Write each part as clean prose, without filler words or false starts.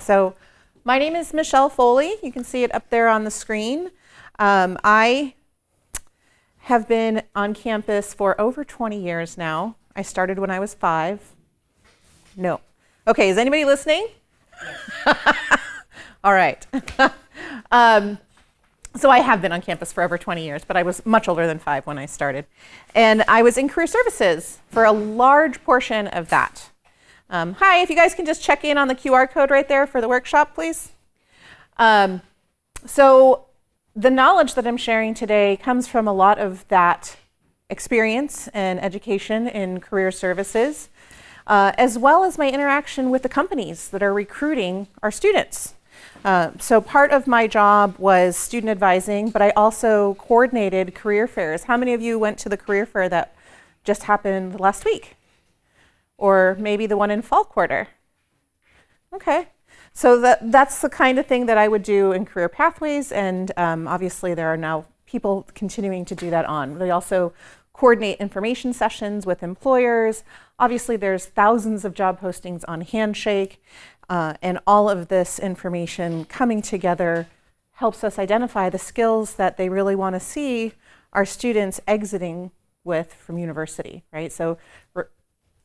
So my name is Michelle Foley. You can see it up there on the screen. I have been on campus for over 20 years now. I started when I was 5. No. Okay, is anybody listening? All right. So I have been on campus for over 20 years, but I was much older than 5 when I started. And I was in career services for a large portion of that. Hi, if you guys can just check in on the QR code right there for the workshop, please. So the knowledge that I'm sharing today comes from a lot of that experience and education in career services, as well as my interaction with the companies that are recruiting our students. So part of my job was student advising, but I also coordinated career fairs. How many of you went to the career fair that just happened last week? Or maybe the one in fall quarter? Okay, so that's the kind of thing that I would do in career pathways, and obviously there are now people continuing to do that on. We also coordinate information sessions with employers. Obviously there's thousands of job postings on Handshake, and all of this information coming together helps us identify the skills that they really want to see our students exiting with from university, right? So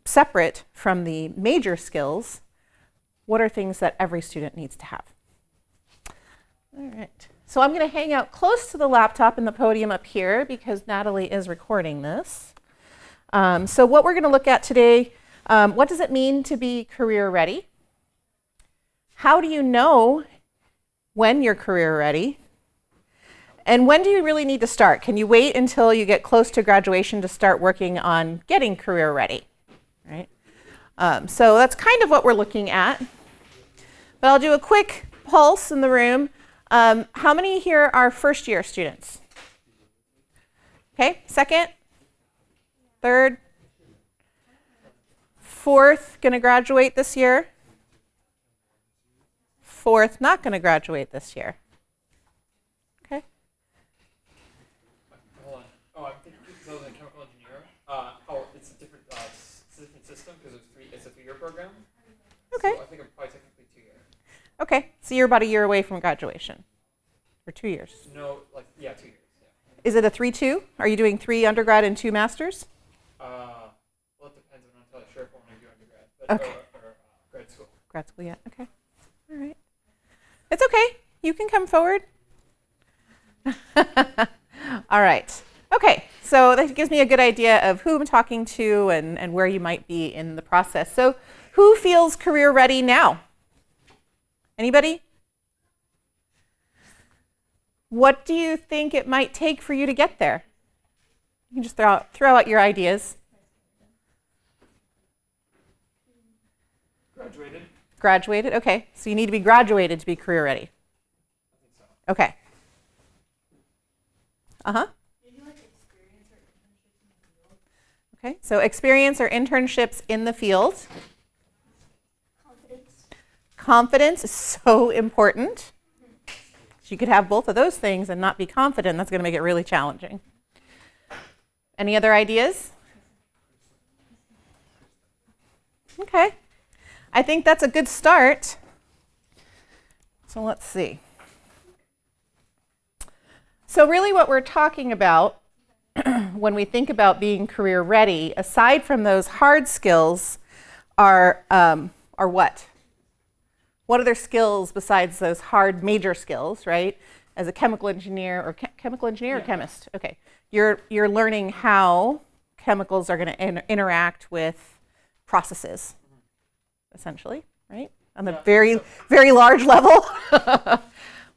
separate from the major skills, what are things that every student needs to have? All right, so I'm going to hang out close to the laptop and the podium up here because Natalie is recording this. So what we're going to look at today, what does it mean to be career ready? How do you know when you're career ready? And when do you really need to start? Can you wait until you get close to graduation to start working on getting career ready? Right? So that's kind of what we're looking at. But I'll do a quick pulse in the room. How many here are first year students? Okay, second, third, fourth, gonna graduate this year. Fourth, not gonna graduate this year. Okay. Hold on. Oh, I think because I was a chemical engineer, it's a different system because it's a 3-year program. Okay. So I think I'm probably technically 2 years. Okay, so you're about a year away from graduation, or 2 years. No, 2 years. Yeah. Is it a 3-2? Are you doing 3 undergrad and 2 masters? Well, it depends. I'm not entirely sure if I want to do undergrad, but Okay. or grad school. Grad school, yeah. Okay. All right. It's okay. You can come forward. All right. Okay. So that gives me a good idea of who I'm talking to and where you might be in the process. So who feels career ready now? Anybody? What do you think it might take for you to get there? You can just throw out your ideas. Graduated. Graduated? Okay. So you need to be graduated to be career ready. I think so. Okay. Uh-huh. Maybe like experience or internships in the field. Okay. So experience or internships in the field. Confidence. Confidence is so important. So you could have both of those things and not be confident. That's going to make it really challenging. Any other ideas? Okay. I think that's a good start. So let's see. So really what we're talking about when we think about being career ready, aside from those hard skills, are what? What other skills besides those hard major skills, right? As a chemical engineer or chemical engineer or chemist? Okay. You're learning how chemicals are going to interact with processes, essentially, right? On the very large level.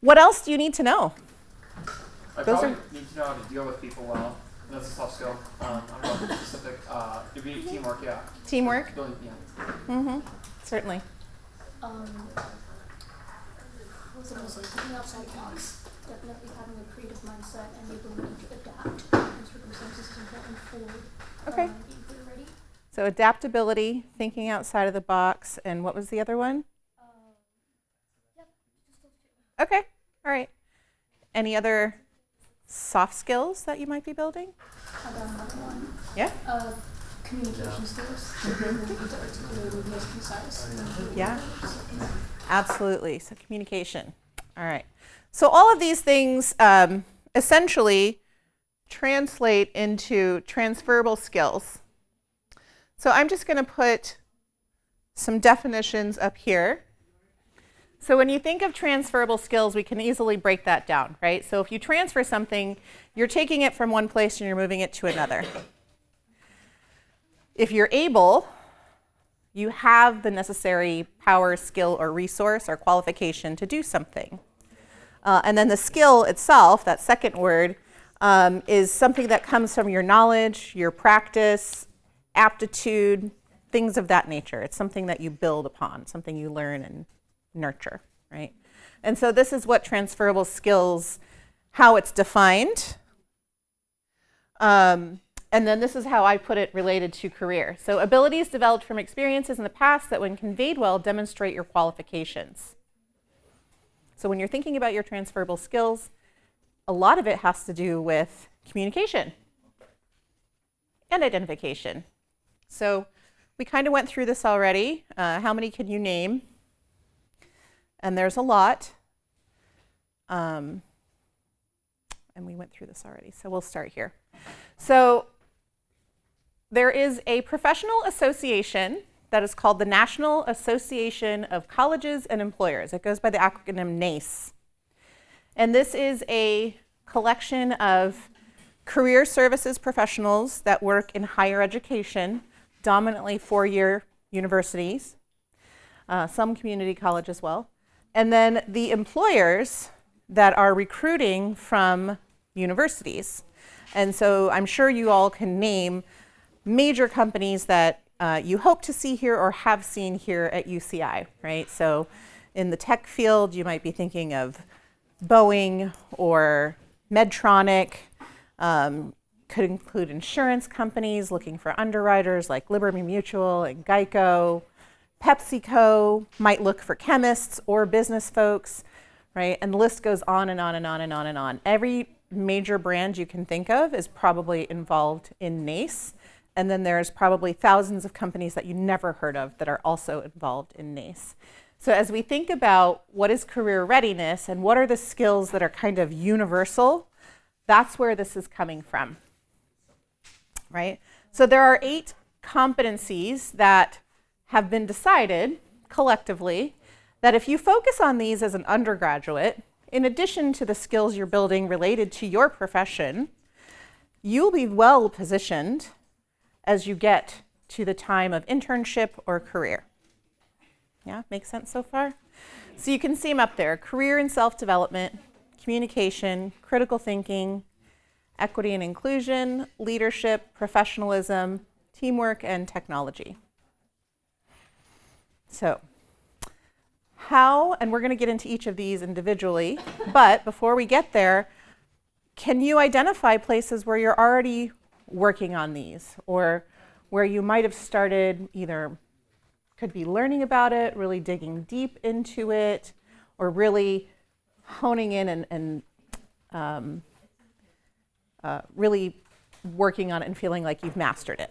What else do you need to know? I Those probably need to know how to deal with people well. That's a soft skill. I don't know specific. It'd be teamwork, yeah. Teamwork? Yeah. Mm-hmm. Certainly. What was I going to say? Thinking outside the box. Definitely having a creative mindset and the ability to adapt in circumstances is important for Okay. being career ready. So adaptability, thinking outside of the box, and what was the other one? Yep, just those two. Okay. All right. Any other soft skills that you might be building? One. Yeah? Communication skills. The ability to articulate ideas concise. Yeah. Absolutely. So communication. All right. So all of these things essentially translate into transferable skills. So I'm just going to put some definitions up here. So when you think of transferable skills, we can easily break that down, right? So if you transfer something, you're taking it from one place and you're moving it to another. If you're able, you have the necessary power, skill, or resource or qualification to do something. And then the skill itself, that second word, is something that comes from your knowledge, your practice, aptitude, things of that nature. It's something that you build upon, something you learn and nurture, right? And so this is what transferable skills, how it's defined. And then this is how I put it related to career. So abilities developed from experiences in the past that when conveyed well demonstrate your qualifications. So when you're thinking about your transferable skills, a lot of it has to do with communication and identification. So we kind of went through this already. How many can you name? And there's a lot. And we went through this already, so we'll start here. So there is a professional association that is called the National Association of Colleges and Employers. It goes by the acronym NACE. And this is a collection of career services professionals that work in higher education, dominantly four-year universities, some community college as well. And then the employers that are recruiting from universities. And so I'm sure you all can name major companies that you hope to see here or have seen here at UCI, right? So in the tech field, you might be thinking of Boeing or Medtronic. Could include insurance companies looking for underwriters like Liberty Mutual and Geico. PepsiCo might look for chemists or business folks, right? And the list goes on and on and on and on and on. Every major brand you can think of is probably involved in NACE. And then there's probably thousands of companies that you never heard of that are also involved in NACE. So as we think about what is career readiness and what are the skills that are kind of universal, that's where this is coming from, right? So there are 8 competencies that have been decided collectively that if you focus on these as an undergraduate, in addition to the skills you're building related to your profession, you'll be well positioned as you get to the time of internship or career. Yeah, makes sense so far? So you can see them up there: career and self-development, communication, critical thinking, equity and inclusion, leadership, professionalism, teamwork, and technology. So how, and we're going to get into each of these individually, but before we get there, can you identify places where you're already working on these, or where you might have started, either could be learning about it, really digging deep into it, or really honing in and really working on it and feeling like you've mastered it?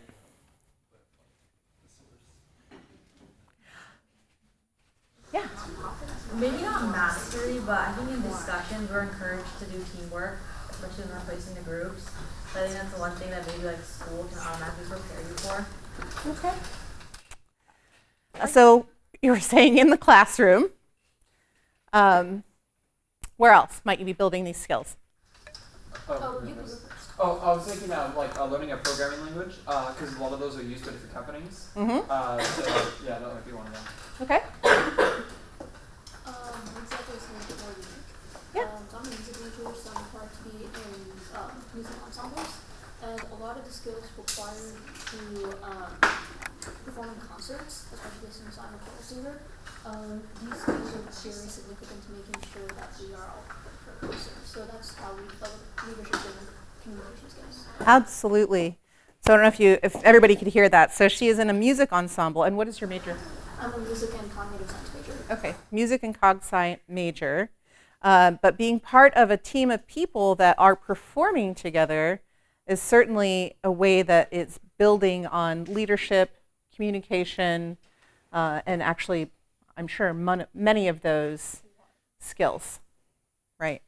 Yeah. Maybe not mastery, but I think in discussions we're encouraged to do teamwork, especially when we're placing the groups. So I think that's the one thing that maybe like school can automatically prepare you for. Okay. So you were saying in the classroom. Where else might you be building these skills? Oh, you can go first. Oh, I was thinking of learning a programming language because a lot of those are used by different companies. Mm-hmm. So yeah, that might be one of them. Okay. Exactly, it's a little bit more unique. Yeah. So I'm a music major, so I'm required to be in music ensembles, and a lot of the skills required to perform in concerts, especially since I'm a choral singer. These skills are very significant to making sure that we are all prepared for a concert. So that's how we develop leadership and communication skills. Absolutely. So I don't know if everybody could hear that. So she is in a music ensemble. And what is your major? I'm a music and cognitive science major. Okay, music and cog sci major. But being part of a team of people that are performing together is certainly a way that it's building on leadership, communication, and actually, I'm sure, many of those skills, right?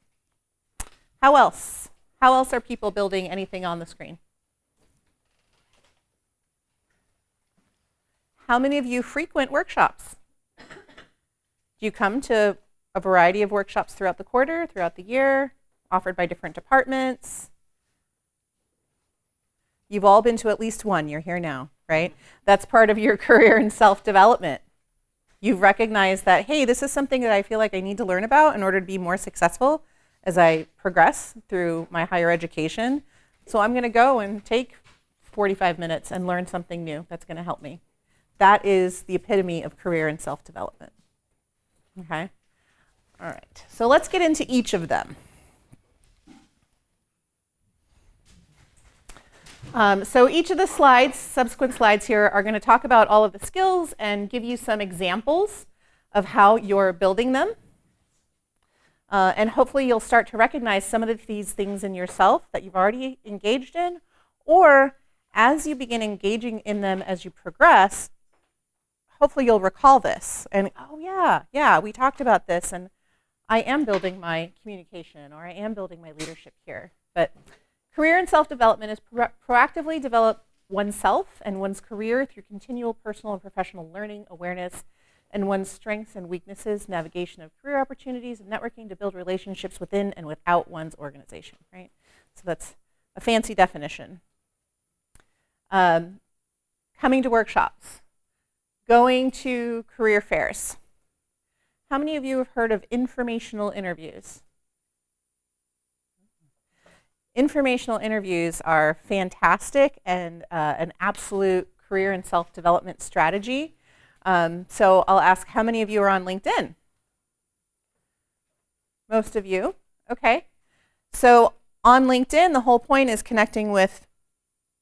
How else? How else are people building anything on the screen? How many of you frequent workshops? Do you come to a variety of workshops throughout the quarter, throughout the year, offered by different departments? You've all been to at least one. You're here now, right? That's part of your career and self-development. You've recognized that, hey, this is something that I feel like I need to learn about in order to be more successful as I progress through my higher education. So I'm going to go and take 45 minutes and learn something new that's going to help me. That is the epitome of career and self-development. Okay? All right. So let's get into each of them. So each of the slides, subsequent slides here, are going to talk about all of the skills and give you some examples of how you're building them. And hopefully you'll start to recognize some of these things in yourself that you've already engaged in, or as you begin engaging in them as you progress, hopefully you'll recall this and, oh yeah, we talked about this, and I am building my communication, or I am building my leadership here. But career and self-development is proactively develop oneself and one's career through continual personal and professional learning, awareness, and one's strengths and weaknesses, navigation of career opportunities, and networking to build relationships within and without one's organization, right? So that's a fancy definition. Coming to workshops, going to career fairs. How many of you have heard of informational interviews? Informational interviews are fantastic and an absolute career and self-development strategy. So I'll ask, how many of you are on LinkedIn? Most of you, okay. So on LinkedIn, the whole point is connecting with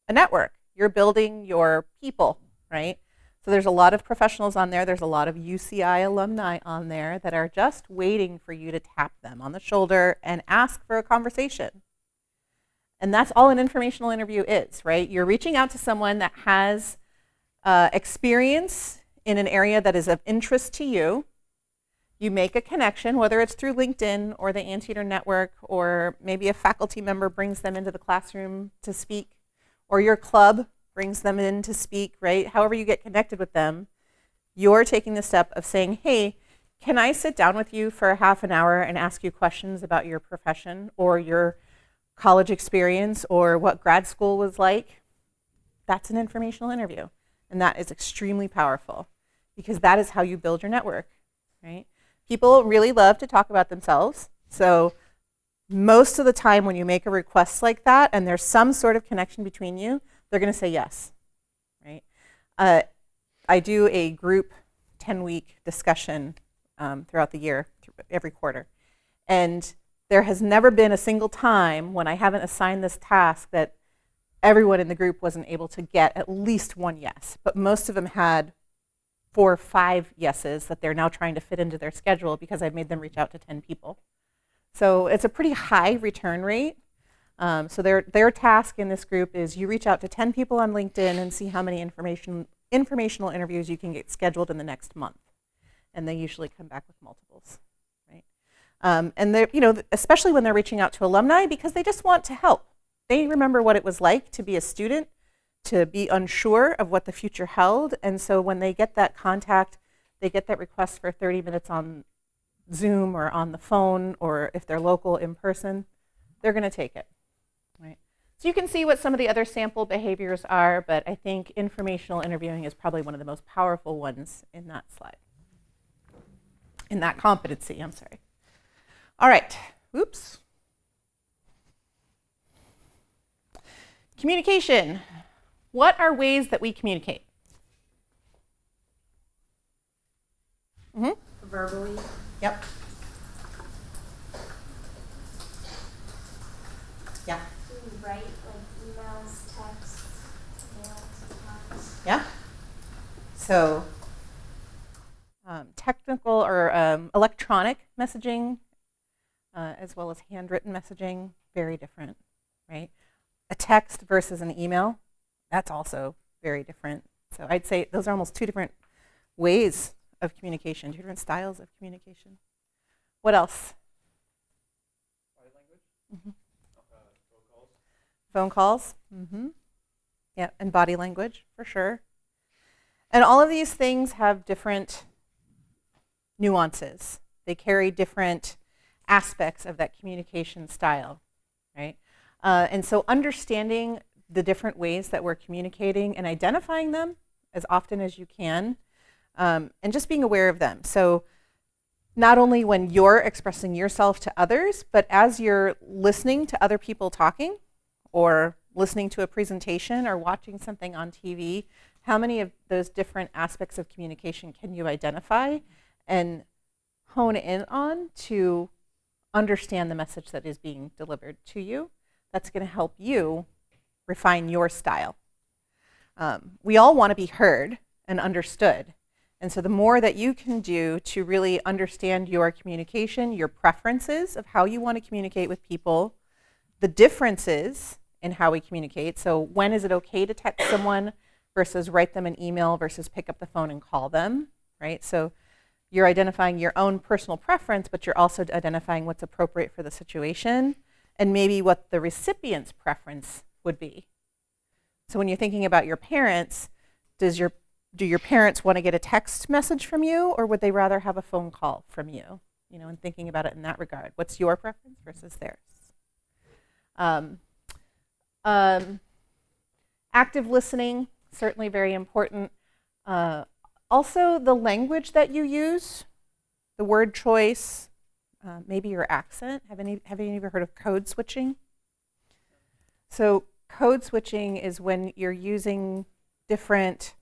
a network. You're building your people, right? So there's a lot of professionals on there. There's a lot of UCI alumni on there that are just waiting for you to tap them on the shoulder and ask for a conversation. And that's all an informational interview is, right? You're reaching out to someone that has experience in an area that is of interest to you. You make a connection, whether it's through LinkedIn or the Anteater Network, or maybe a faculty member brings them into the classroom to speak, or your club brings them in to speak, right? However you get connected with them, you're taking the step of saying, hey, can I sit down with you for half an hour and ask you questions about your profession or your college experience or what grad school was like? That's an informational interview. And that is extremely powerful because that is how you build your network, right? People really love to talk about themselves. So most of the time when you make a request like that and there's some sort of connection between you, they're going to say yes, right? I do a group 10-week discussion throughout the year, every quarter. And there has never been a single time when I haven't assigned this task that everyone in the group wasn't able to get at least one yes. But most of them had 4 or 5 yeses that they're now trying to fit into their schedule because I've made them reach out to 10 people. So it's a pretty high return rate. So their task in this group is you reach out to 10 people on LinkedIn and see how many informational interviews you can get scheduled in the next month. And they usually come back with multiples, right? And they're, especially when they're reaching out to alumni because they just want to help. They remember what it was like to be a student, to be unsure of what the future held. And so when they get that contact, they get that request for 30 minutes on Zoom or on the phone, or if they're local in person, they're going to take it. Right. So you can see what some of the other sample behaviors are, but I think informational interviewing is probably one of the most powerful ones in that slide. In that competency, I'm sorry. All right, oops. Communication. What are ways that we communicate? Mm-hmm. Verbally. Yep. Yeah. Do we write like emails, texts, mail sometimes? Yeah. So technical or electronic messaging, as well as handwritten messaging, very different, right? A text versus an email, that's also very different. So I'd say those are almost 2 different ways of communication, two different styles of communication. What else? Body language. Mhm. Phone calls. Phone calls. Mm-hmm. Yeah, and body language, for sure. And all of these things have different nuances. They carry different aspects of that communication style, right? And so understanding the different ways that we're communicating and identifying them as often as you can, and just being aware of them. So not only when you're expressing yourself to others, but as you're listening to other people talking or listening to a presentation or watching something on TV, how many of those different aspects of communication can you identify and hone in on to understand the message that is being delivered to you? That's going to help you refine your style. We all want to be heard and understood. And so the more that you can do to really understand your communication, your preferences of how you want to communicate with people, the differences in how we communicate. So when is it okay to text someone versus write them an email versus pick up the phone and call them, right? So you're identifying your own personal preference, but you're also identifying what's appropriate for the situation and maybe what the recipient's preference would be. So when you're thinking about your parents, do your parents want to get a text message from you, or would they rather have a phone call from you? You know, and thinking about it in that regard. What's your preference versus theirs? Active listening, certainly very important. Also, the language that you use, the word choice, maybe your accent. Have any of you ever heard of code switching? So code switching is when you're using different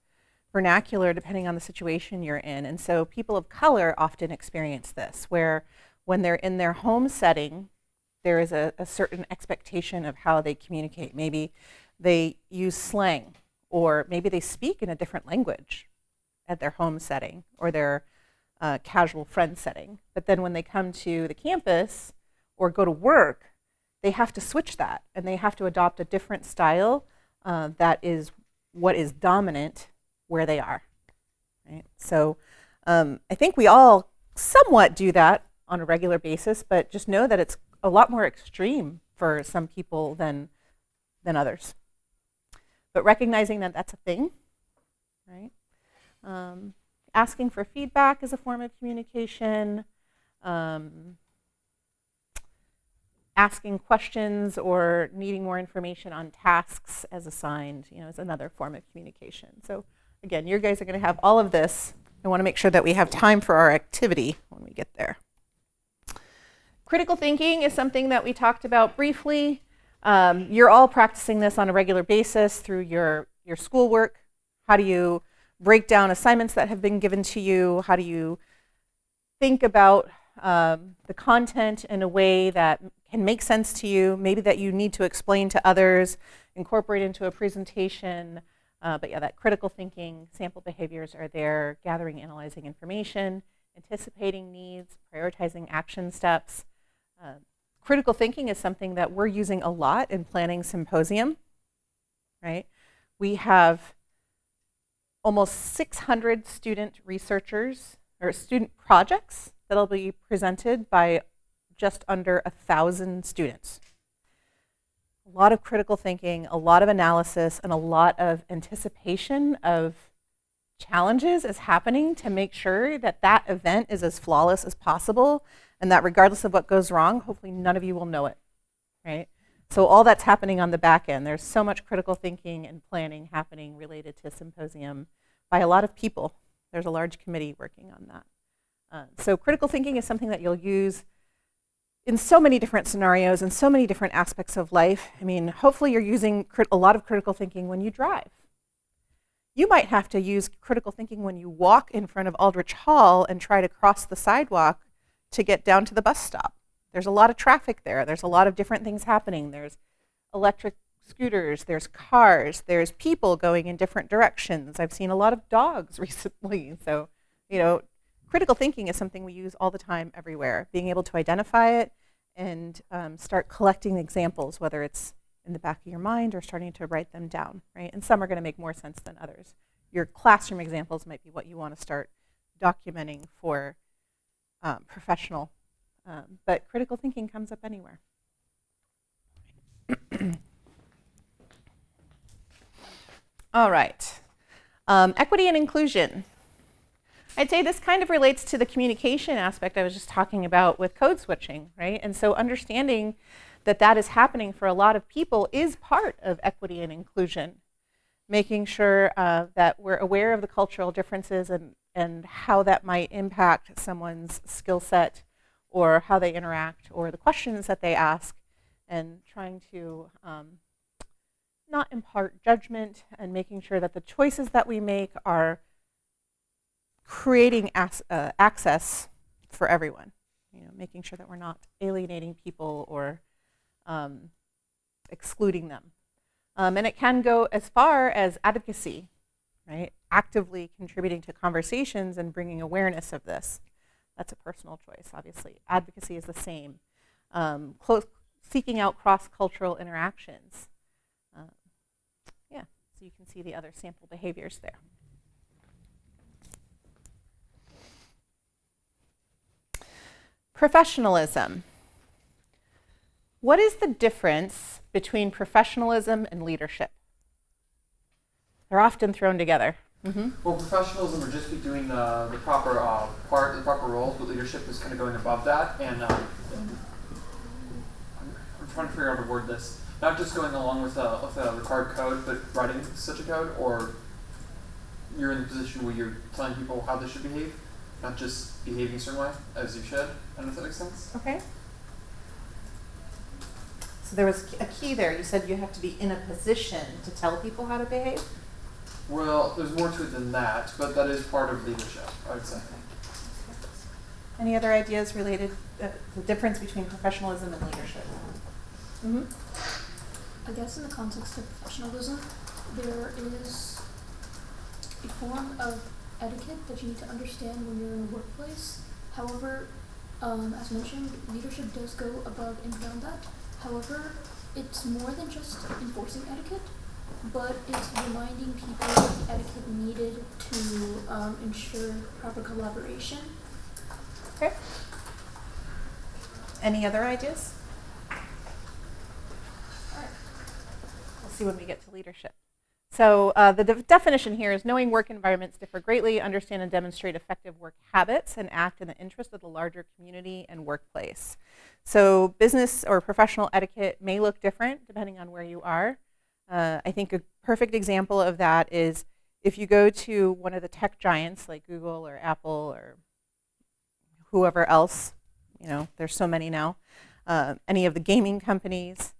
vernacular depending on the situation you're in. And so people of color often experience this, where when they're in their home setting, there is a certain expectation of how they communicate. Maybe they use slang, or maybe they speak in a different language at their home setting or their casual friend setting. But then when they come to the campus or go to work, they have to switch that, and they have to adopt a different style that is what is dominant where they are, right? So I think we all somewhat do that on a regular basis, but just know that it's a lot more extreme for some people than others. But recognizing that that's a thing, right? Asking for feedback is a form of communication. Asking questions or needing more information on tasks as assigned, is another form of communication. So again, you guys are going to have all of this. I want to make sure that we have time for our activity when we get there. Critical thinking is something that we talked about briefly. You're all practicing this on a regular basis through your schoolwork. How do you break down assignments that have been given to you? How do you think about the content in a way that can make sense to you, maybe that you need to explain to others, incorporate into a presentation? But yeah, that critical thinking, sample behaviors are there, gathering, analyzing information, anticipating needs, prioritizing action steps. Critical thinking is something that we're using a lot in planning symposium, right? We have almost 600 student researchers or student projects that'll be presented by just under 1,000 students. A lot of critical thinking, a lot of analysis, and a lot of anticipation of challenges is happening to make sure that that event is as flawless as possible, and that regardless of what goes wrong, hopefully none of you will know it, right? So all that's happening on the back end. There's so much critical thinking and planning happening related to symposium by a lot of people. There's a large committee working on that. So critical thinking is something that you'll use in so many different scenarios and so many different aspects of life. I mean, hopefully you're using a lot of critical thinking when you drive. You might have to use critical thinking when you walk in front of Aldrich Hall and try to cross the sidewalk to get down to the bus stop. There's a lot of traffic there. There's a lot of different things happening. There's electric scooters, there's cars, there's people going in different directions. I've seen a lot of dogs recently. So, critical thinking is something we use all the time, everywhere. Being able to identify it and start collecting examples, whether it's in the back of your mind or starting to write them down, right? And some are going to make more sense than others. Your classroom examples might be what you want to start documenting for professional, but critical thinking comes up anywhere. All right. Equity and inclusion. I'd say this kind of relates to the communication aspect I was just talking about with code switching, right? And so understanding that that is happening for a lot of people is part of equity and inclusion. Making sure that we're aware of the cultural differences and how that might impact someone's skill set or how they interact or the questions that they ask, and trying to not impart judgment and making sure that the choices that we make are creating access for everyone. You know, making sure that we're not alienating people or excluding them. And it can go as far as advocacy, right? Actively contributing to conversations and bringing awareness of this. That's a personal choice, obviously. Advocacy is the same. Seeking out cross-cultural interactions. Yeah, so you can see the other sample behaviors there. Professionalism. What is the difference between professionalism and leadership? They're often thrown together. Mm-hmm. Well, professionalism would just be doing the proper the proper roles, but leadership is kind of going above that. And I'm trying to figure out how to word this. Not just going along with a required code, but writing such a code, or you're in the position where you're telling people how they should behave, not just behaving a certain way as you should. I don't know if that makes sense. Okay. So there was a key there. You said you have to be in a position to tell people how to behave? Well, there's more to it than that, but that is part of leadership, I would say. Any other ideas related to the difference between professionalism and leadership? Mm-hmm. I guess in the context of professionalism, there is a form of etiquette that you need to understand when you're in a workplace. However, as mentioned, leadership does go above and beyond that. However, it's more than just enforcing etiquette, but it's reminding people of the etiquette needed to ensure proper collaboration. Okay. Any other ideas? All right. We'll see when we get to leadership. So the definition here is knowing work environments differ greatly, understand and demonstrate effective work habits, and act in the interest of the larger community and workplace. So business or professional etiquette may look different depending on where you are. I think a perfect example of that is if you go to one of the tech giants like Google or Apple or whoever else, you know, there's so many now, any of the gaming companies,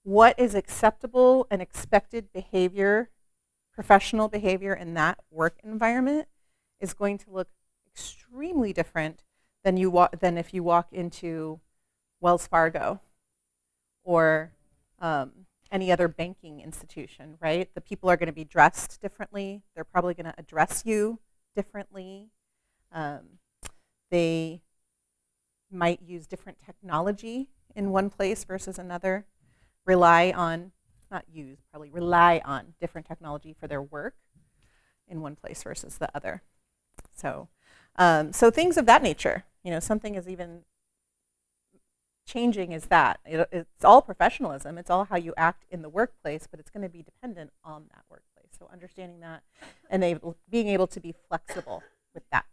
what is acceptable and expected behavior, professional behavior in that work environment is going to look extremely different than if you walk into Wells Fargo or any other banking institution, right? The people are going to be dressed differently. They're probably going to address you differently. They might use different technology in one place versus another. Rely on different technology for their work in one place versus the other. So, so things of that nature, you know, something as even changing as that. It's all professionalism. It's all how you act in the workplace, but it's going to be dependent on that workplace. So understanding that and being able to be flexible with that.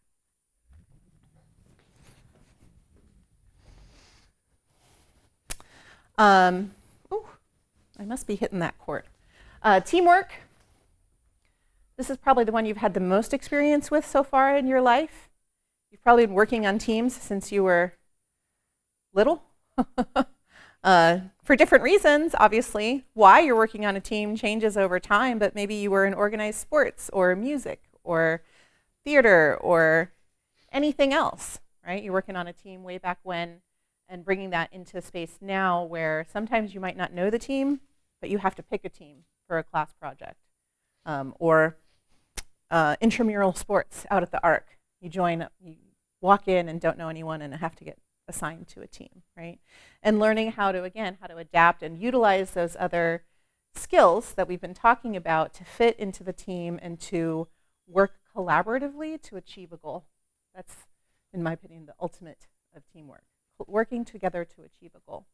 I must be hitting that chord. Teamwork. This is probably the one you've had the most experience with so far in your life. You've probably been working on teams since you were little. For different reasons, obviously. Why you're working on a team changes over time, but maybe you were in organized sports or music or theater or anything else, right? You're working on a team way back when and bringing that into a space now where sometimes you might not know the team, but you have to pick a team for a class project. Or intramural sports out at the Arc. You walk in and don't know anyone and have to get assigned to a team, right? And learning how to adapt and utilize those other skills that we've been talking about to fit into the team and to work collaboratively to achieve a goal. That's, in my opinion, the ultimate of teamwork, working together to achieve a goal.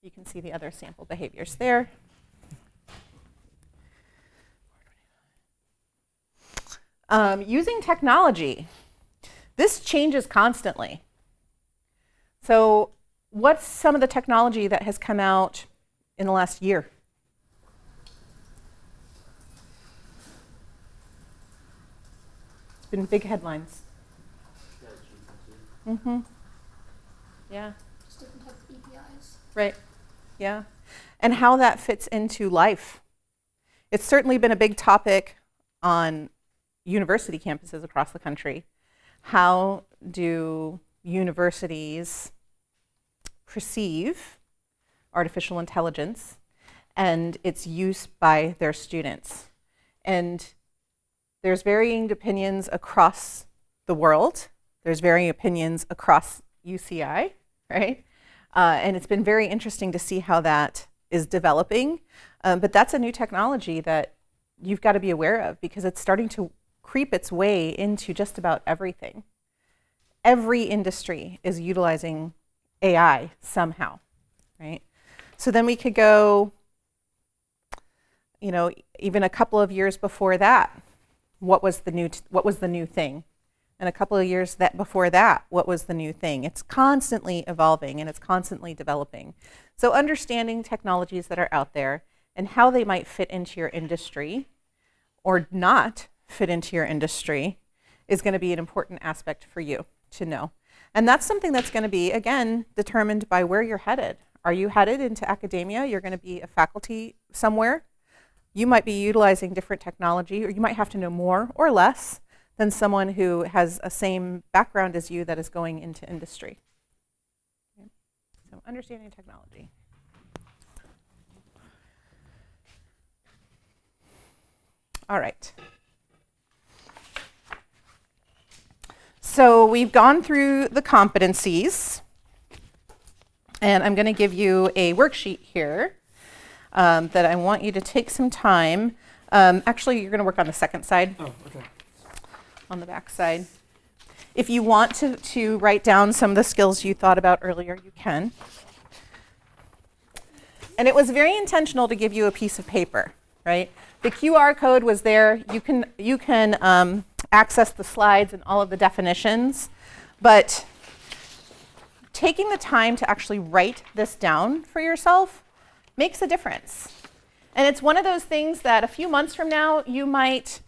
You can see the other sample behaviors there. Using technology. This changes constantly. So what's some of the technology that has come out in the last year? It's been big headlines. Mm-hmm. Yeah. Just different types of APIs. Right. Yeah. And how that fits into life. It's certainly been a big topic on university campuses across the country. How do universities perceive artificial intelligence and its use by their students? And there's varying opinions across the world. There's varying opinions across UCI, right? And it's been very interesting to see how that is developing. But that's a new technology that you've got to be aware of because it's starting to creep its way into just about everything. Every industry is utilizing AI somehow, right? So then we could go, even a couple of years before that, what was the new thing? And a couple of years before that, what was the new thing? It's constantly evolving and it's constantly developing. So understanding technologies that are out there and how they might fit into your industry or not fit into your industry is going to be an important aspect for you to know. And that's something that's going to be, again, determined by where you're headed. Are you headed into academia? You're going to be a faculty somewhere. You might be utilizing different technology, or you might have to know more or less than someone who has a same background as you that is going into industry. Okay. So understanding technology. All right. So we've gone through the competencies, and I'm going to give you a worksheet here that I want you to take some time. Actually, you're going to work on the second side. Oh, okay. On the back side. If you want to write down some of the skills you thought about earlier, you can. And it was very intentional to give you a piece of paper, right? The QR code was there. You can access the slides and all of the definitions, but taking the time to actually write this down for yourself makes a difference. And it's one of those things that a few months from now, you might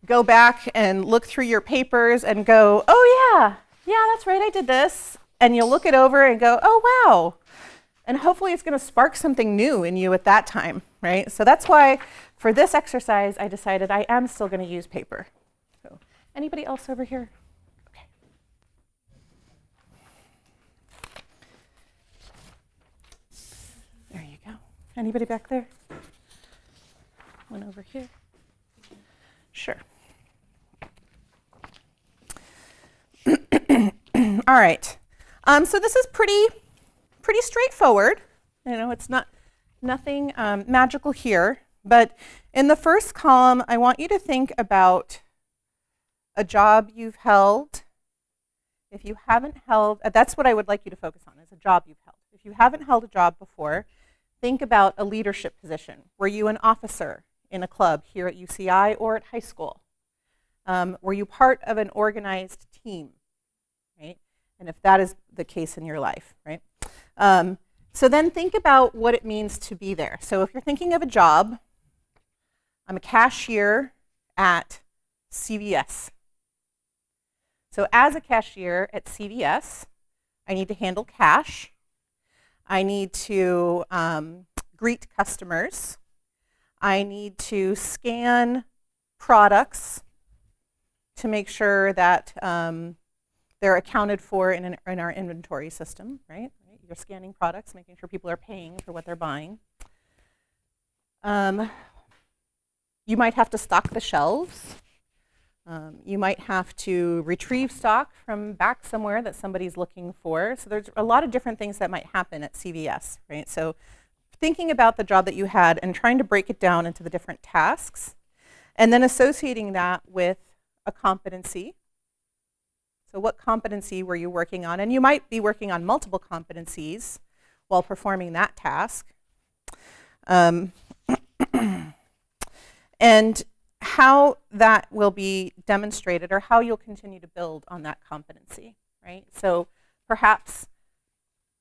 go back and look through your papers and go, oh yeah, that's right, I did this. And you'll look it over and go, oh wow. And hopefully it's going to spark something new in you at that time, right? So that's why for this exercise, I decided I am still going to use paper. So anybody else over here? Okay. There you go. Anybody back there? One over here? Sure. All right. So this is pretty straightforward. It's nothing magical here. But in the first column, I want you to think about a job you've held. If you haven't held, that's what I would like you to focus on, is a job you've held. If you haven't held a job before, think about a leadership position. Were you an officer in a club here at UCI or at high school? Were you part of an organized team, right? And if that is the case in your life, right? So then think about what it means to be there. So if you're thinking of a job, I'm a cashier at CVS. So as a cashier at CVS, I need to handle cash. I need to greet customers. I need to scan products to make sure that they're accounted for in our inventory system, right? You're scanning products, making sure people are paying for what they're buying. You might have to stock the shelves. You might have to retrieve stock from back somewhere that somebody's looking for. So there's a lot of different things that might happen at CVS, right? So thinking about the job that you had and trying to break it down into the different tasks, and then associating that with a competency, So what competency were you working on? And you might be working on multiple competencies while performing that task. And how that will be demonstrated, or how you'll continue to build on that competency, right? So perhaps,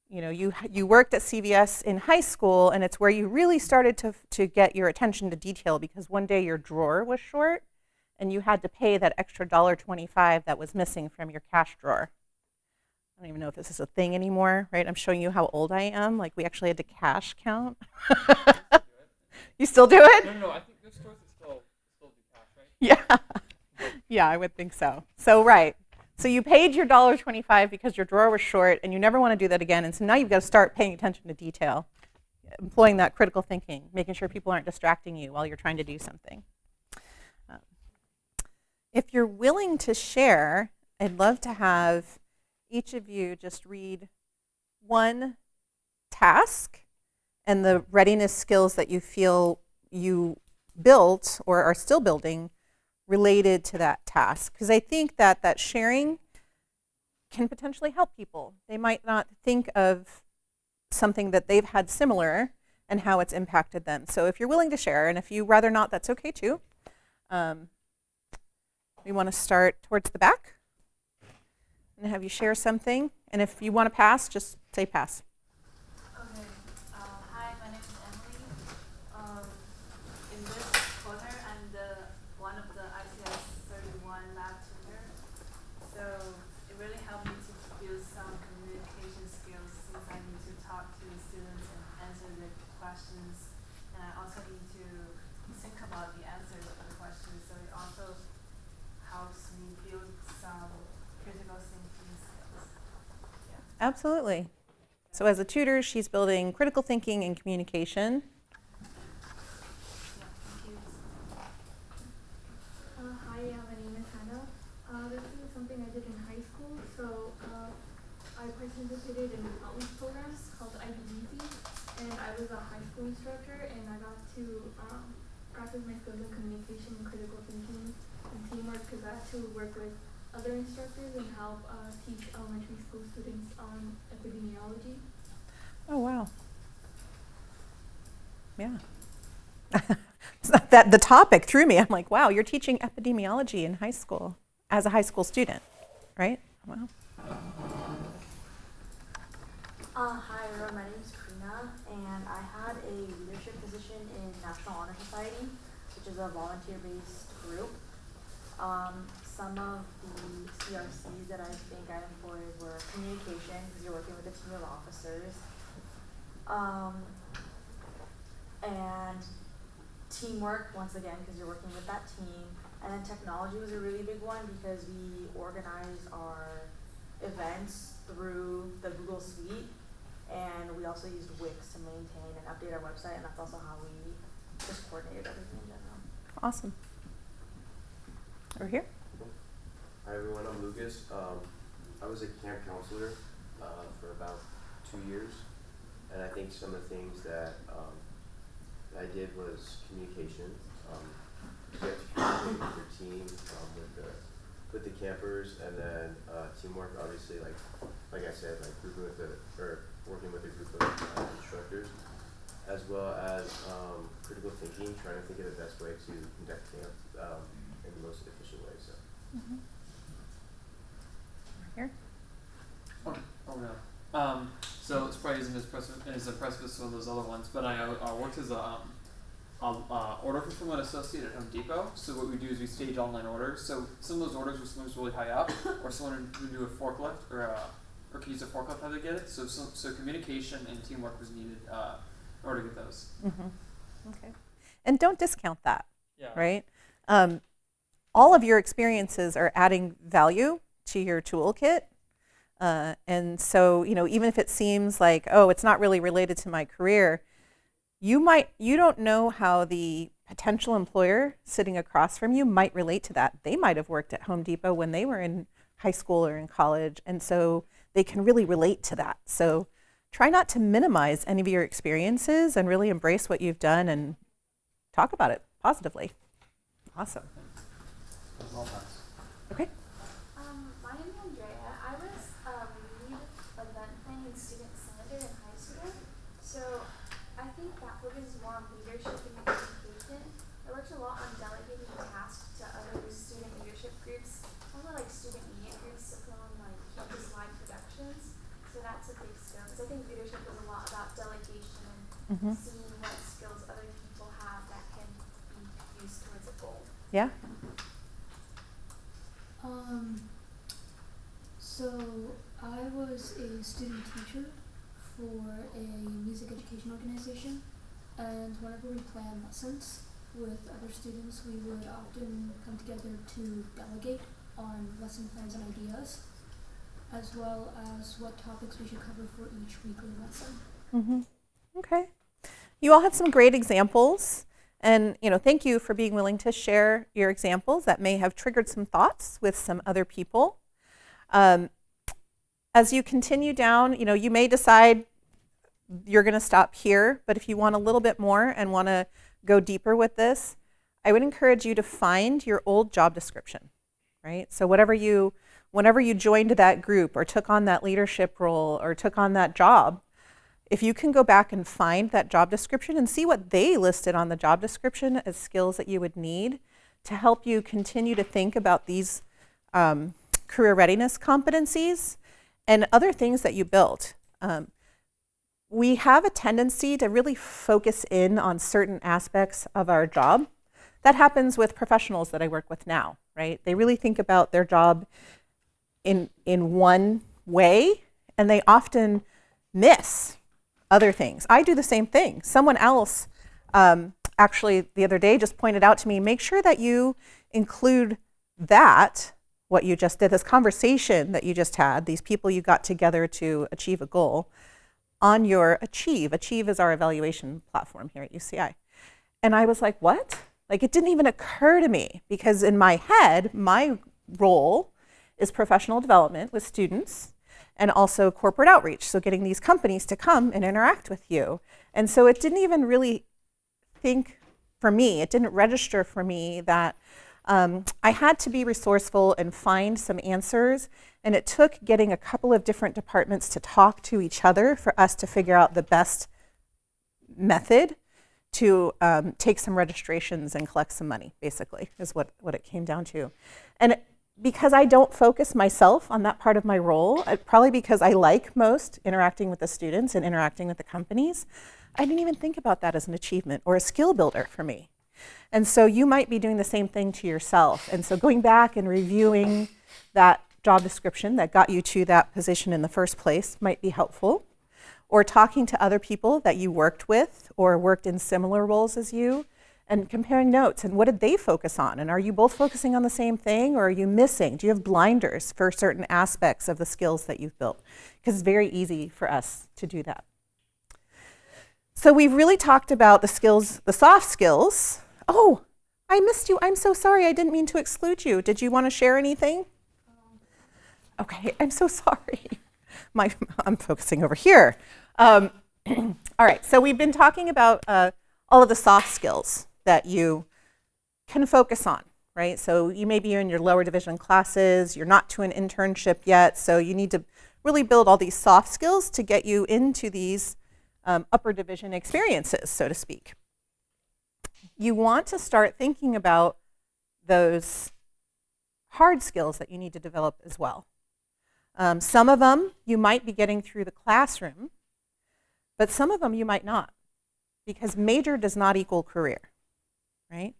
you worked at CVS in high school, and it's where you really started to get your attention to detail, because one day your drawer was short and you had to pay that extra $1.25 that was missing from your cash drawer. I don't even know if this is a thing anymore, right? I'm showing you how old I am. Like, we actually had to cash count. You still do it? No, I think those stores still do cash, right? Yeah. Yeah, I would think so. So, right. So you paid your $1.25 because your drawer was short, and you never want to do that again. And so now you've got to start paying attention to detail, employing that critical thinking, making sure people aren't distracting you while you're trying to do something. If you're willing to share, I'd love to have each of you just read one task and the readiness skills that you feel you built or are still building related to that task. Because I think that sharing can potentially help people. They might not think of something that they've had similar and how it's impacted them. So if you're willing to share, and if you rather not, that's okay too. We want to start towards the back and have you share something. And if you want to pass, just say pass. Okay. Hi, my name is Emily. In this corner, I'm one of the ICS 31 lab tutor. So it really helped me to build some communication skills, since I need to talk to students and answer their questions. And I also need to think about the answers for the questions. So it also helps me build some critical thinking skills. Yeah. Absolutely. So as a tutor, she's building critical thinking and communication. Yeah, thank you. Hi, my name is Hannah. This is something I did in high school. So I participated in outreach programs called IBDC, and I was a high school instructor, and I got to practice my skills in communication and critical thinking and teamwork, because I had to work with other instructors and help teach elementary school students on epidemiology. Oh, wow. Yeah. The topic threw me. I'm like, wow, you're teaching epidemiology in high school as a high school student, right? Wow. Hi everyone, my name is Karina, and I had a leadership position in National Honor Society, which is a volunteer-based group. Some of the CRCs that I think I employed were communication, because you're working with a team of officers, and teamwork, once again, because you're working with that team. And then technology was a really big one, because we organized our events through the Google Suite, and we also used Wix to maintain and update our website, and that's also how we just coordinated everything in general. Awesome. Over here. Hi everyone, I'm Lucas. I was a camp counselor for about 2 years, and I think some of the things that I did was communication. You have to communicate with your team, with the campers, and then teamwork. Obviously, like I said, like working with a group of instructors, as well as critical thinking, trying to think of the best way to conduct camp in the most efficient way. So. Mm-hmm. Here. Oh no. So it's probably isn't as impressive as some of those other ones, but I worked as a order fulfillment associate at Home Depot. So what we do is we stage online orders. So some of those orders were sometimes really high up, or someone who do a forklift or could use a forklift how to get it. So communication and teamwork was needed in order to get those. Mm-hmm. Okay. And don't discount that, Yeah. right? All of your experiences are adding value to your toolkit. And so, even if it seems like, oh, it's not really related to my career, you don't know how the potential employer sitting across from you might relate to that. They might have worked at Home Depot when they were in high school or in college, and so they can really relate to that. So try not to minimize any of your experiences and really embrace what you've done and talk about it positively. Awesome. Well done. Okay. My name is Andrea, leadership in education. I worked a lot on delegating tasks to other student leadership groups, also like student media groups to put on like slide productions. So that's a big skill because I think leadership is a lot about delegation and seeing what skills other people have that can be used towards a goal. Yeah. So I was a student teacher for a music education organization, and whenever we plan lessons with other students, we would often come together to delegate on lesson plans and ideas, as well as what topics we should cover for each weekly lesson. Okay. You all had some great examples, and thank you for being willing to share your examples that may have triggered some thoughts with some other people. As you continue down, you may decide you're going to stop here, but if you want a little bit more and want to go deeper with this, I would encourage you to find your old job description, right? So whenever you joined that group or took on that leadership role or took on that job, if you can go back and find that job description and see what they listed on the job description as skills that you would need to help you continue to think about these career readiness competencies and other things that you built. We have a tendency to really focus in on certain aspects of our job. That happens with professionals that I work with now, right? They really think about their job in one way, and they often miss other things. I do the same thing. Someone else actually the other day just pointed out to me, make sure that you include that, what you just did, this conversation that you just had, these people you got together to achieve a goal, on your Achieve. Achieve is our evaluation platform here at UCI. And I was like, what? Like, it didn't even occur to me, because in my head, my role is professional development with students and also corporate outreach, so getting these companies to come and interact with you. And so it didn't even really it didn't register for me that I had to be resourceful and find some answers, and it took getting a couple of different departments to talk to each other for us to figure out the best method to take some registrations and collect some money, basically, is what it came down to. And because I don't focus myself on that part of my role, probably because I like most interacting with the students and interacting with the companies, I didn't even think about that as an achievement or a skill builder for me. And so you might be doing the same thing to yourself. And so going back and reviewing that job description that got you to that position in the first place might be helpful. Or talking to other people that you worked with or worked in similar roles as you and comparing notes and what did they focus on? And are you both focusing on the same thing, or are you missing? Do you have blinders for certain aspects of the skills that you've built? Because it's very easy for us to do that. So we've really talked about the skills, the soft skills. Oh, I missed you. I'm so sorry. I didn't mean to exclude you. Did you want to share anything? Okay, I'm so sorry. I'm focusing over here. All right, so we've been talking about all of the soft skills that you can focus on, right? So you may be in your lower division classes, you're not to an internship yet, so you need to really build all these soft skills to get you into these upper division experiences, so to speak. You want to start thinking about those hard skills that you need to develop as well. Some of them you might be getting through the classroom, but some of them you might not, because major does not equal career, right?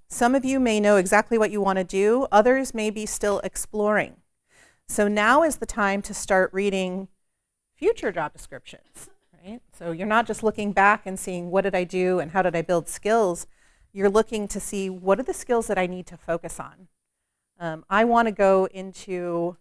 Some of you may know exactly what you want to do. Others may be still exploring. So now is the time to start reading future job descriptions, right? So you're not just looking back and seeing what did I do and how did I build skills. You're looking to see what are the skills that I need to focus on. I want to go into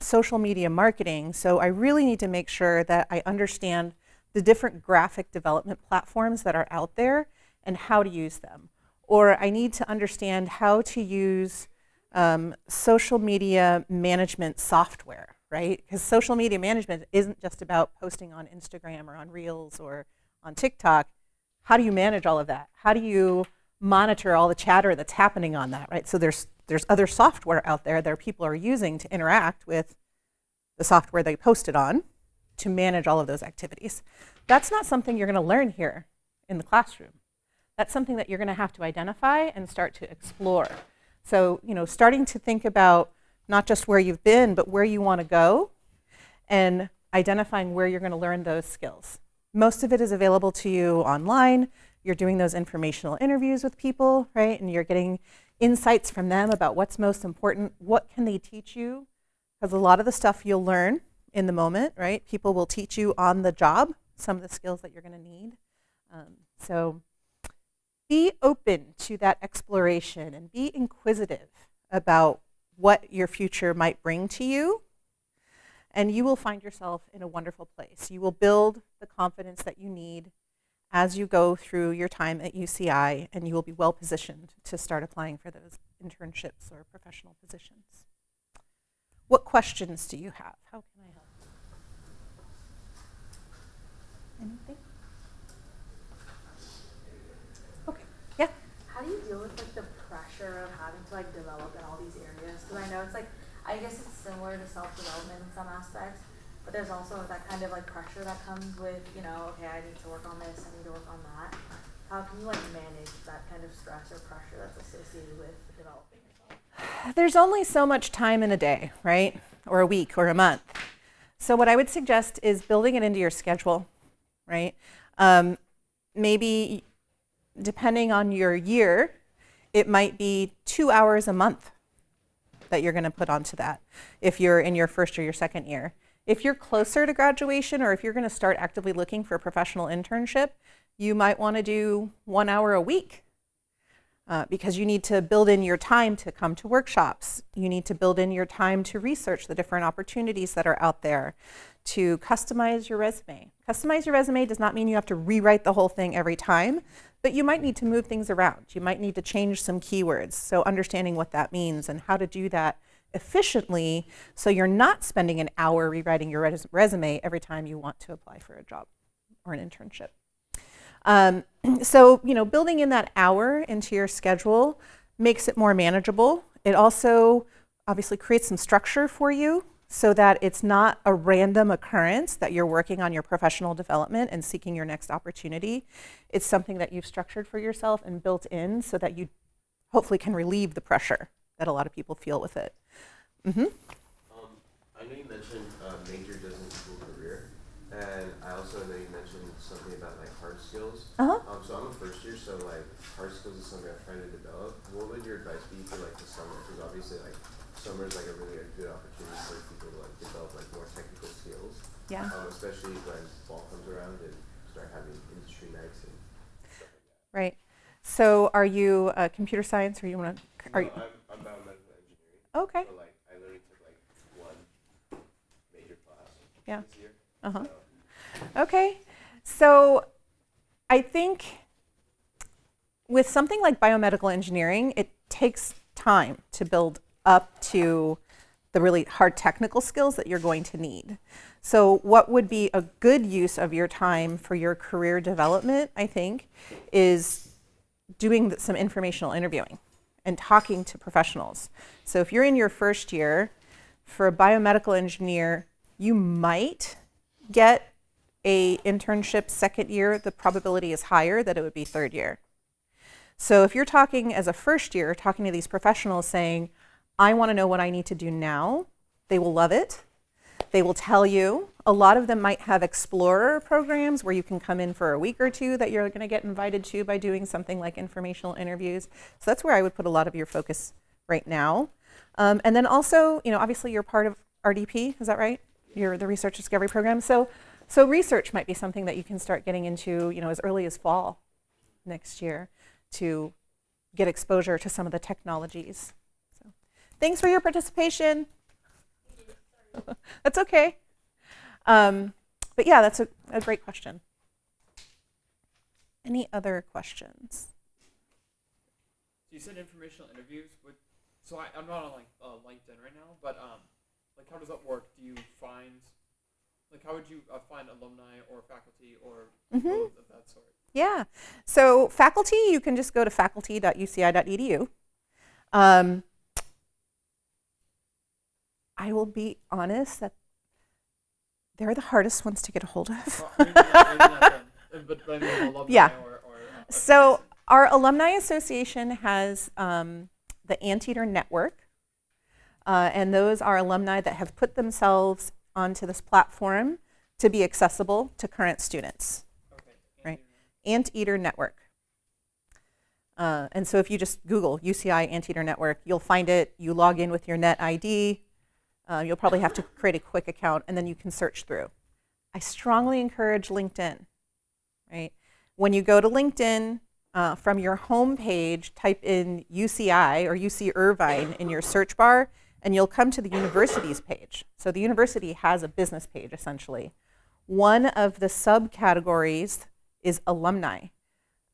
social media marketing, so I really need to make sure that I understand the different graphic development platforms that are out there and how to use them. Or I need to understand how to use social media management software, right? Because social media management isn't just about posting on Instagram or on Reels or on TikTok. How do you manage all of that? How do you monitor all the chatter that's happening on that, right? So there's other software out there that people are using to interact with the software they posted on to manage all of those activities. That's not something you're going to learn here in the classroom. That's something that you're going to have to identify and start to explore. So, starting to think about not just where you've been, but where you want to go, and identifying where you're going to learn those skills. Most of it is available to you online. You're doing those informational interviews with people, right? And you're getting insights from them about what's most important. What can they teach you? Because a lot of the stuff you'll learn in the moment, right? People will teach you on the job some of the skills that you're going to need. So be open to that exploration and be inquisitive about what your future might bring to you. And you will find yourself in a wonderful place. You will build the confidence that you need as you go through your time at UCI, and you will be well positioned to start applying for those internships or professional positions. What questions do you have? How can I help? Anything? Okay. Yeah. How do you deal with like the pressure of having to like develop in all these areas? Because I know it's like, I guess it's similar to self-development in some aspects, but there's also that kind of like pressure that comes with, okay, I need to work on this, I need to work on that. How can you like manage that kind of stress or pressure that's associated with developing yourself? There's only so much time in a day, right? Or a week or a month. So what I would suggest is building it into your schedule, right? Maybe depending on your year, it might be 2 hours a month that you're going to put onto that if you're in your first or your second year. If you're closer to graduation, or if you're going to start actively looking for a professional internship, you might want to do 1 hour a week because you need to build in your time to come to workshops. You need to build in your time to research the different opportunities that are out there, to customize your resume. Customize your resume does not mean you have to rewrite the whole thing every time, but you might need to move things around. You might need to change some keywords. So understanding what that means and how to do that efficiently so you're not spending an hour rewriting your resume every time you want to apply for a job or an internship. So, building in that hour into your schedule makes it more manageable. It also obviously creates some structure for you so that it's not a random occurrence that you're working on your professional development and seeking your next opportunity. It's something that you've structured for yourself and built in so that you hopefully can relieve the pressure that a lot of people feel with it. Mm-hmm. I know you mentioned major doesn't equal career, and I also know you mentioned something about like hard skills. Uh-huh. So I'm a first year, so like hard skills is something I'm trying to develop. What would your advice be for like the summer? Because obviously like summer is like a really good opportunity for people to like develop like more technical skills. Yeah. Especially when fall comes around and start having industry nights and stuff like that. Right. So are you computer science, or you want to? I'm biomedical engineering. Okay. So like I literally took like one major class Yeah. this year. Uh-huh. So, Okay. So I think with something like biomedical engineering, it takes time to build up to the really hard technical skills that you're going to need. So what would be a good use of your time for your career development, I think, is doing some informational interviewing and talking to professionals. So if you're in your first year, for a biomedical engineer, you might get a internship second year. The probability is higher that it would be third year. So if you're talking as a first year, talking to these professionals saying, I want to know what I need to do now, they will love it. They will tell you. A lot of them might have explorer programs where you can come in for a week or two that you're going to get invited to by doing something like informational interviews. So that's where I would put a lot of your focus right now. And then also, obviously you're part of RDP, is that right? You're the Research Discovery Program. So research might be something that you can start getting into, as early as fall next year to get exposure to some of the technologies. So thanks for your participation. That's okay. But yeah, that's a great question. Any other questions? So you said informational interviews with. So I'm not on LinkedIn right now, but how does that work? Do you find how would you find alumni or faculty or people of that sort? Yeah. So faculty, you can just go to faculty.uci.edu. I will be honest that they're the hardest ones to get a hold of. Well, maybe not them, but I mean alumni Yeah. So our alumni association has the Anteater Network, and those are alumni that have put themselves onto this platform to be accessible to current students. Okay. Right. Anteater Network. And so if you just Google UCI Anteater Network, you'll find it. You log in with your net ID. You'll probably have to create a quick account, and then you can search through. I strongly encourage LinkedIn. Right? When you go to LinkedIn, from your home page, type in UCI or UC Irvine in your search bar, and you'll come to the university's page. So the university has a business page, essentially. One of the subcategories is alumni.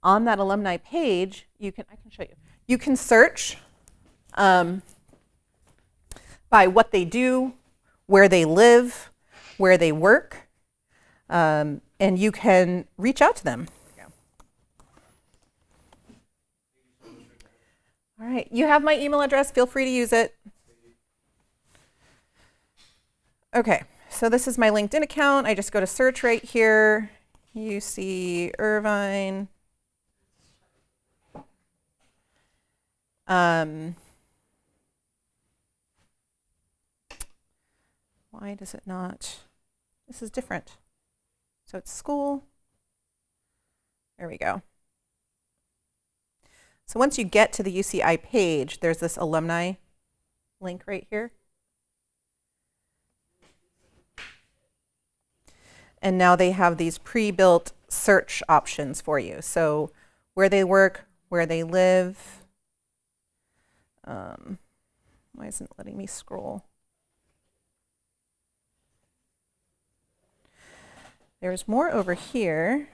On that alumni page, I can show you. You can search by what they do, where they live, where they work, and you can reach out to them. All right, you have my email address. Feel free to use it. Okay, so this is my LinkedIn account. I just go to search right here, UC Irvine. Why does it not? This is different. So it's school. There we go. So once you get to the UCI page, there's this alumni link right here. And now they have these pre-built search options for you. So where they work, where they live. Why isn't it letting me scroll? There's more over here.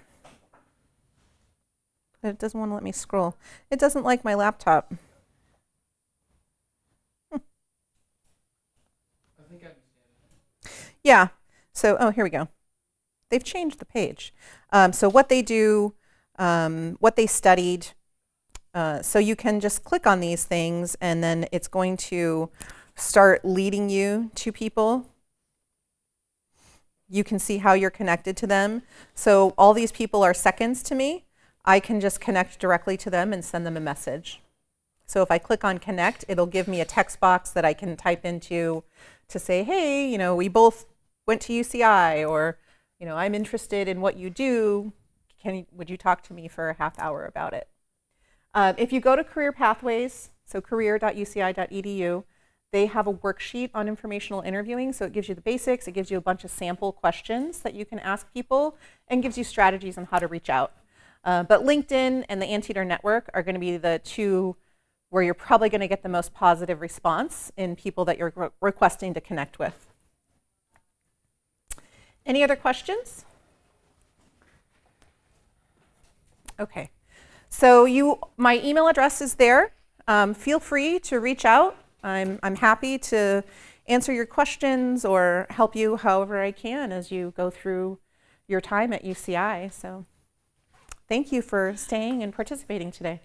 But it doesn't want to let me scroll. It doesn't like my laptop. I think I understand. Yeah. So, oh, here we go. They've changed the page. So what they do, what they studied. So you can just click on these things, and then it's going to start leading you to people. You can see how you're connected to them. So all these people are seconds to me. I can just connect directly to them and send them a message. So if I click on connect, it'll give me a text box that I can type into to say, hey, we both went to UCI, or, I'm interested in what you do. Would you talk to me for a half hour about it? If you go to Career Pathways, so career.uci.edu, they have a worksheet on informational interviewing. So it gives you the basics. It gives you a bunch of sample questions that you can ask people and gives you strategies on how to reach out. But LinkedIn and the Anteater Network are going to be the two where you're probably going to get the most positive response in people that you're requesting to connect with. Any other questions? Okay. So my email address is there. Feel free to reach out. I'm happy to answer your questions or help you however I can as you go through your time at UCI. So thank you for staying and participating today.